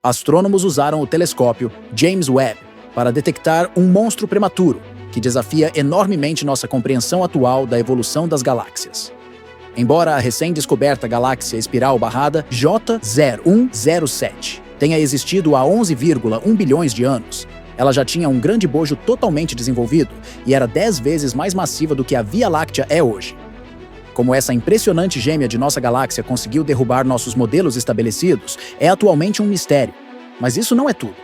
Astrônomos usaram o telescópio James Webb para detectar um monstro prematuro que desafia enormemente nossa compreensão atual da evolução das galáxias. Embora a recém-descoberta galáxia espiral barrada J0107 tenha existido há 11,1 bilhões de anos, ela já tinha um grande bojo totalmente desenvolvido e era 10 vezes mais massiva do que a Via Láctea é hoje. Como essa impressionante gêmea de nossa galáxia conseguiu derrubar nossos modelos estabelecidos, é atualmente um mistério. Mas isso não é tudo.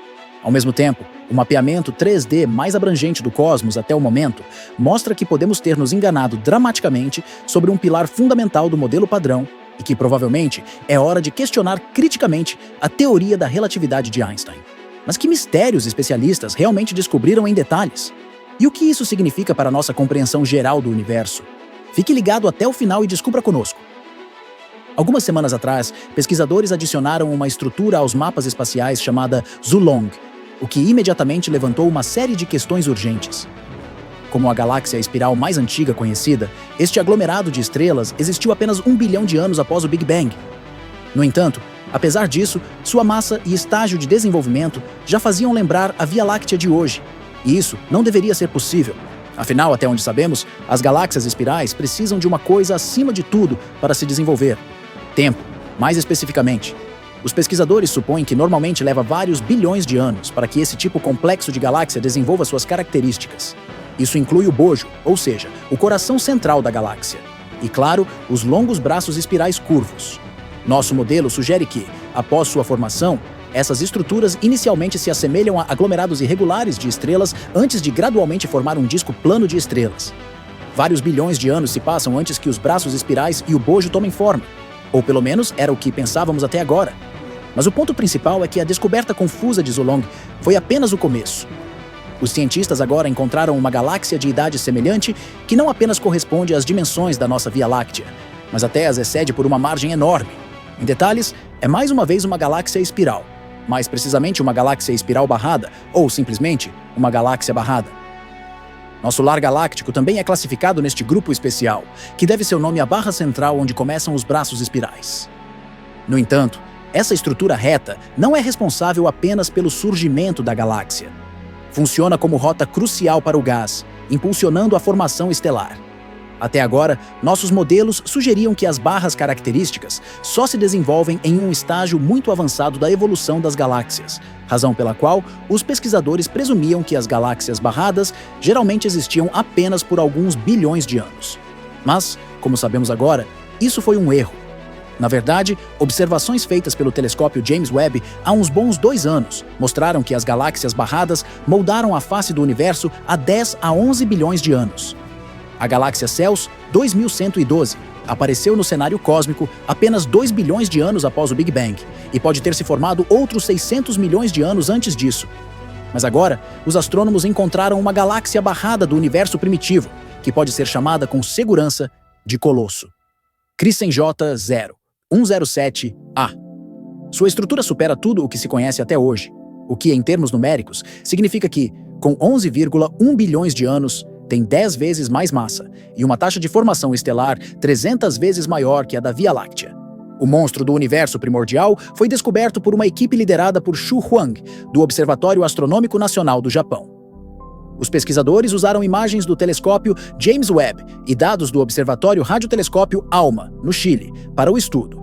Ao mesmo tempo, o mapeamento 3D mais abrangente do cosmos até o momento mostra que podemos ter nos enganado dramaticamente sobre um pilar fundamental do modelo padrão e que provavelmente é hora de questionar criticamente a teoria da relatividade de Einstein. Mas que mistérios especialistas realmente descobriram em detalhes? E o que isso significa para a nossa compreensão geral do universo? Fique ligado até o final e descubra conosco. Algumas semanas atrás, pesquisadores adicionaram uma estrutura aos mapas espaciais chamada Zhulong, o que imediatamente levantou uma série de questões urgentes. Como a galáxia espiral mais antiga conhecida, este aglomerado de estrelas existiu apenas 1 bilhão de anos após o Big Bang. No entanto, apesar disso, sua massa e estágio de desenvolvimento já faziam lembrar a Via Láctea de hoje, e isso não deveria ser possível. Afinal, até onde sabemos, as galáxias espirais precisam de uma coisa acima de tudo para se desenvolver: tempo. Mais especificamente, os pesquisadores supõem que normalmente leva vários bilhões de anos para que esse tipo complexo de galáxia desenvolva suas características. Isso inclui o bojo, ou seja, o coração central da galáxia, e, claro, os longos braços espirais curvos. Nosso modelo sugere que, após sua formação, essas estruturas inicialmente se assemelham a aglomerados irregulares de estrelas antes de gradualmente formar um disco plano de estrelas. Vários bilhões de anos se passam antes que os braços espirais e o bojo tomem forma. Ou pelo menos era o que pensávamos até agora. Mas o ponto principal é que a descoberta confusa de Zhulong foi apenas o começo. Os cientistas agora encontraram uma galáxia de idade semelhante que não apenas corresponde às dimensões da nossa Via Láctea, mas até as excede por uma margem enorme. Em detalhes, é mais uma vez uma galáxia espiral. Mais precisamente uma galáxia espiral barrada, ou simplesmente uma galáxia barrada. Nosso lar galáctico também é classificado neste grupo especial, que deve seu nome à barra central onde começam os braços espirais. No entanto, essa estrutura reta não é responsável apenas pelo surgimento da galáxia. Funciona como rota crucial para o gás, impulsionando a formação estelar. Até agora, nossos modelos sugeriam que as barras características só se desenvolvem em um estágio muito avançado da evolução das galáxias, razão pela qual os pesquisadores presumiam que as galáxias barradas geralmente existiam apenas por alguns bilhões de anos. Mas, como sabemos agora, isso foi um erro. Na verdade, observações feitas pelo telescópio James Webb há uns bons 2 anos mostraram que as galáxias barradas moldaram a face do universo há 10 a 11 bilhões de anos. A galáxia Ceus 2112 apareceu no cenário cósmico apenas 2 bilhões de anos após o Big Bang e pode ter se formado outros 600 milhões de anos antes disso. Mas agora, os astrônomos encontraram uma galáxia barrada do universo primitivo, que pode ser chamada com segurança de Colosso. Chrysen J0107a. Sua estrutura supera tudo o que se conhece até hoje, o que, em termos numéricos, significa que, com 11,1 bilhões de anos, tem 10 vezes mais massa e uma taxa de formação estelar 300 vezes maior que a da Via Láctea. O monstro do universo primordial foi descoberto por uma equipe liderada por Xu Huang, do Observatório Astronômico Nacional do Japão. Os pesquisadores usaram imagens do telescópio James Webb e dados do Observatório Radiotelescópio ALMA, no Chile, para o estudo.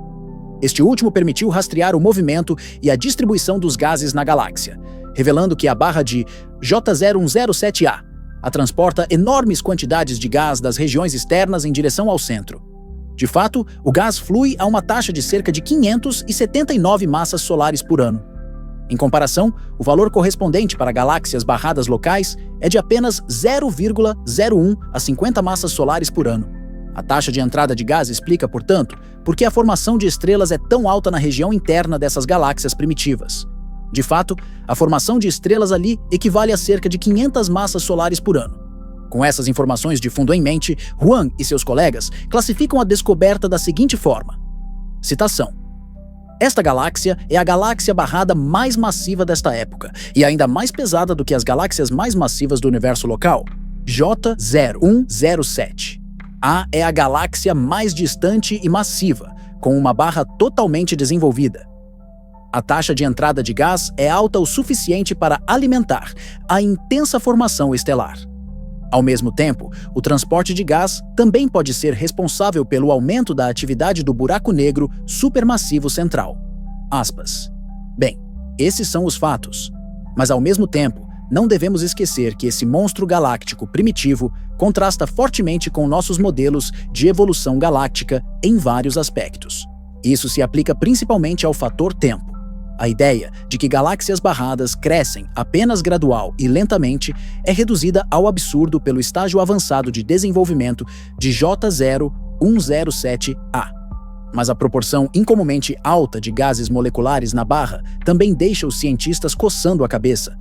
Este último permitiu rastrear o movimento e a distribuição dos gases na galáxia, revelando que a barra de J0107a a transporta enormes quantidades de gás das regiões externas em direção ao centro. De fato, o gás flui a uma taxa de cerca de 579 massas solares por ano. Em comparação, o valor correspondente para galáxias barradas locais é de apenas 0,01 a 50 massas solares por ano. A taxa de entrada de gás explica, portanto, por que a formação de estrelas é tão alta na região interna dessas galáxias primitivas. De fato, a formação de estrelas ali equivale a cerca de 500 massas solares por ano. Com essas informações de fundo em mente, Huang e seus colegas classificam a descoberta da seguinte forma. Citação. Esta galáxia é a galáxia barrada mais massiva desta época e ainda mais pesada do que as galáxias mais massivas do universo local, J0107. A é a galáxia mais distante e massiva, com uma barra totalmente desenvolvida. A taxa de entrada de gás é alta o suficiente para alimentar a intensa formação estelar. Ao mesmo tempo, o transporte de gás também pode ser responsável pelo aumento da atividade do buraco negro supermassivo central. Aspas. Bem, esses são os fatos. Mas ao mesmo tempo, não devemos esquecer que esse monstro galáctico primitivo contrasta fortemente com nossos modelos de evolução galáctica em vários aspectos. Isso se aplica principalmente ao fator tempo. A ideia de que galáxias barradas crescem apenas gradual e lentamente é reduzida ao absurdo pelo estágio avançado de desenvolvimento de J0107A. Mas a proporção incomumente alta de gases moleculares na barra também deixa os cientistas coçando a cabeça.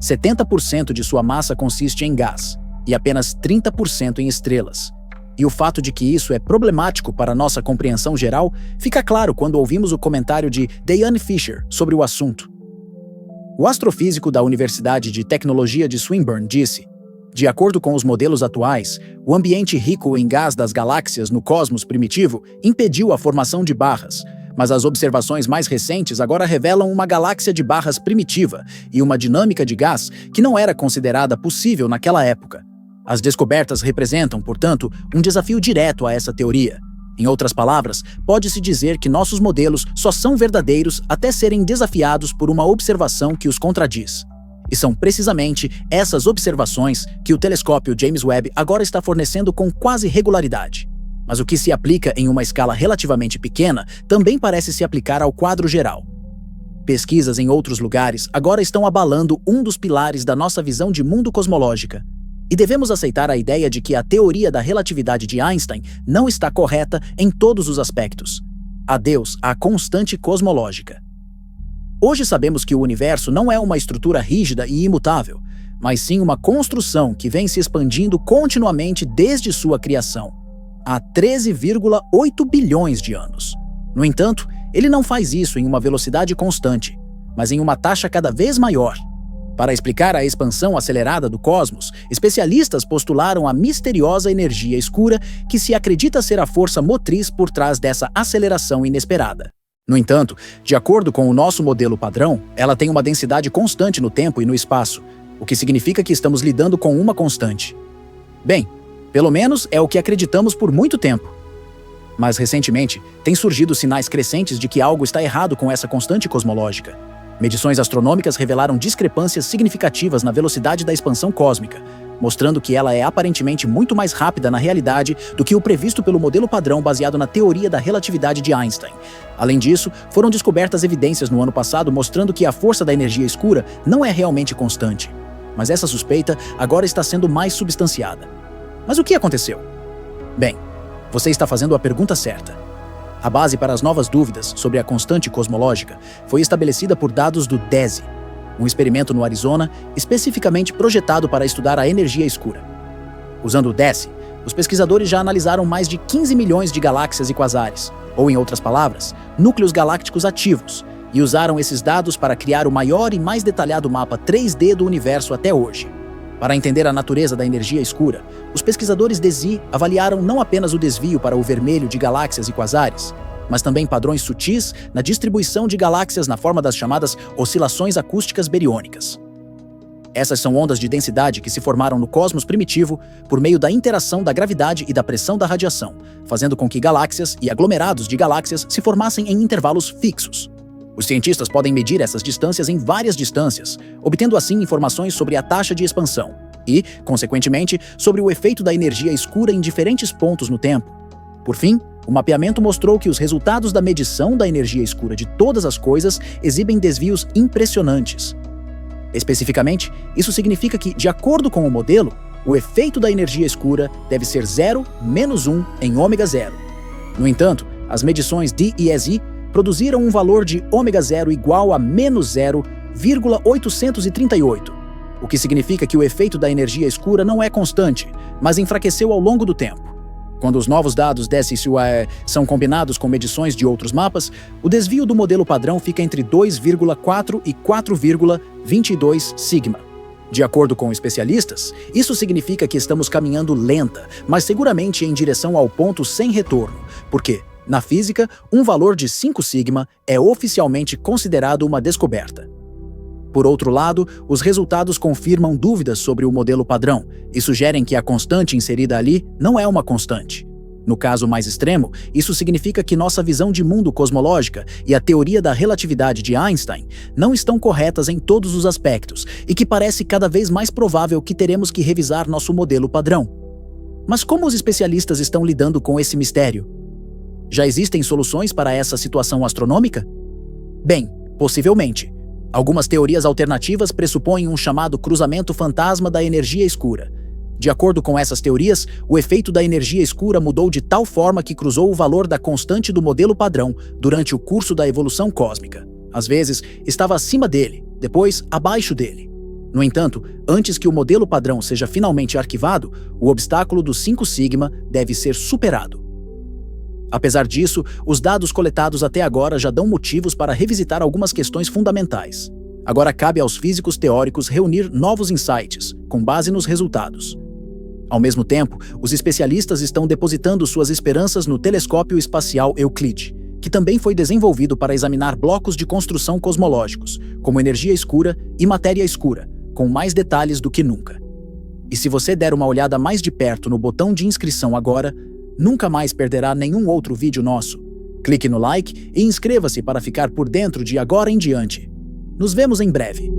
70% de sua massa consiste em gás, e apenas 30% em estrelas. E o fato de que isso é problemático para nossa compreensão geral fica claro quando ouvimos o comentário de Diane Fisher sobre o assunto. O astrofísico da Universidade de Tecnologia de Swinburne disse: de acordo com os modelos atuais, o ambiente rico em gás das galáxias no cosmos primitivo impediu a formação de barras, mas as observações mais recentes agora revelam uma galáxia de barras primitiva e uma dinâmica de gás que não era considerada possível naquela época. As descobertas representam, portanto, um desafio direto a essa teoria. Em outras palavras, pode-se dizer que nossos modelos só são verdadeiros até serem desafiados por uma observação que os contradiz. E são precisamente essas observações que o telescópio James Webb agora está fornecendo com quase regularidade. Mas o que se aplica em uma escala relativamente pequena também parece se aplicar ao quadro geral. Pesquisas em outros lugares agora estão abalando um dos pilares da nossa visão de mundo cosmológica. E devemos aceitar a ideia de que a teoria da relatividade de Einstein não está correta em todos os aspectos. Adeus à constante cosmológica. Hoje sabemos que o universo não é uma estrutura rígida e imutável, mas sim uma construção que vem se expandindo continuamente desde sua criação, há 13,8 bilhões de anos. No entanto, ele não faz isso em uma velocidade constante, mas em uma taxa cada vez maior. Para explicar a expansão acelerada do cosmos, especialistas postularam a misteriosa energia escura que se acredita ser a força motriz por trás dessa aceleração inesperada. No entanto, de acordo com o nosso modelo padrão, ela tem uma densidade constante no tempo e no espaço, o que significa que estamos lidando com uma constante. Bem, pelo menos é o que acreditamos por muito tempo. Mas recentemente, têm surgido sinais crescentes de que algo está errado com essa constante cosmológica. Medições astronômicas revelaram discrepâncias significativas na velocidade da expansão cósmica, mostrando que ela é aparentemente muito mais rápida na realidade do que o previsto pelo modelo padrão baseado na teoria da relatividade de Einstein. Além disso, foram descobertas evidências no ano passado mostrando que a força da energia escura não é realmente constante. Mas essa suspeita agora está sendo mais substanciada. Mas o que aconteceu? Bem, você está fazendo a pergunta certa. A base para as novas dúvidas sobre a constante cosmológica foi estabelecida por dados do DESI, um experimento no Arizona especificamente projetado para estudar a energia escura. Usando o DESI, os pesquisadores já analisaram mais de 15 milhões de galáxias e quasares, ou em outras palavras, núcleos galácticos ativos, e usaram esses dados para criar o maior e mais detalhado mapa 3D do universo até hoje. Para entender a natureza da energia escura, os pesquisadores DESI avaliaram não apenas o desvio para o vermelho de galáxias e quasares, mas também padrões sutis na distribuição de galáxias na forma das chamadas oscilações acústicas beriônicas. Essas são ondas de densidade que se formaram no cosmos primitivo por meio da interação da gravidade e da pressão da radiação, fazendo com que galáxias e aglomerados de galáxias se formassem em intervalos fixos. Os cientistas podem medir essas distâncias em várias distâncias, obtendo assim informações sobre a taxa de expansão e, consequentemente, sobre o efeito da energia escura em diferentes pontos no tempo. Por fim, o mapeamento mostrou que os resultados da medição da energia escura de todas as coisas exibem desvios impressionantes. Especificamente, isso significa que, de acordo com o modelo, o efeito da energia escura deve ser 0 menos 1 em ômega 0. No entanto, as medições D e ESI produziram um valor de ômega 0 igual a menos 0,838, o que significa que o efeito da energia escura não é constante, mas enfraqueceu ao longo do tempo. Quando os novos dados DESI são combinados com medições de outros mapas, o desvio do modelo padrão fica entre 2,4 e 4,22 sigma. De acordo com especialistas, isso significa que estamos caminhando lenta, mas seguramente em direção ao ponto sem retorno, porque, na física, um valor de 5 sigma é oficialmente considerado uma descoberta. Por outro lado, os resultados confirmam dúvidas sobre o modelo padrão e sugerem que a constante inserida ali não é uma constante. No caso mais extremo, isso significa que nossa visão de mundo cosmológica e a teoria da relatividade de Einstein não estão corretas em todos os aspectos e que parece cada vez mais provável que teremos que revisar nosso modelo padrão. Mas como os especialistas estão lidando com esse mistério? Já existem soluções para essa situação astronômica? Bem, possivelmente. Algumas teorias alternativas pressupõem um chamado cruzamento fantasma da energia escura. De acordo com essas teorias, o efeito da energia escura mudou de tal forma que cruzou o valor da constante do modelo padrão durante o curso da evolução cósmica. Às vezes, estava acima dele, depois abaixo dele. No entanto, antes que o modelo padrão seja finalmente arquivado, o obstáculo do 5 sigma deve ser superado. Apesar disso, os dados coletados até agora já dão motivos para revisitar algumas questões fundamentais. Agora cabe aos físicos teóricos reunir novos insights, com base nos resultados. Ao mesmo tempo, os especialistas estão depositando suas esperanças no telescópio espacial Euclide, que também foi desenvolvido para examinar blocos de construção cosmológicos, como energia escura e matéria escura, com mais detalhes do que nunca. E se você der uma olhada mais de perto no botão de inscrição agora, nunca mais perderá nenhum outro vídeo nosso. Clique no like e inscreva-se para ficar por dentro de agora em diante. Nos vemos em breve.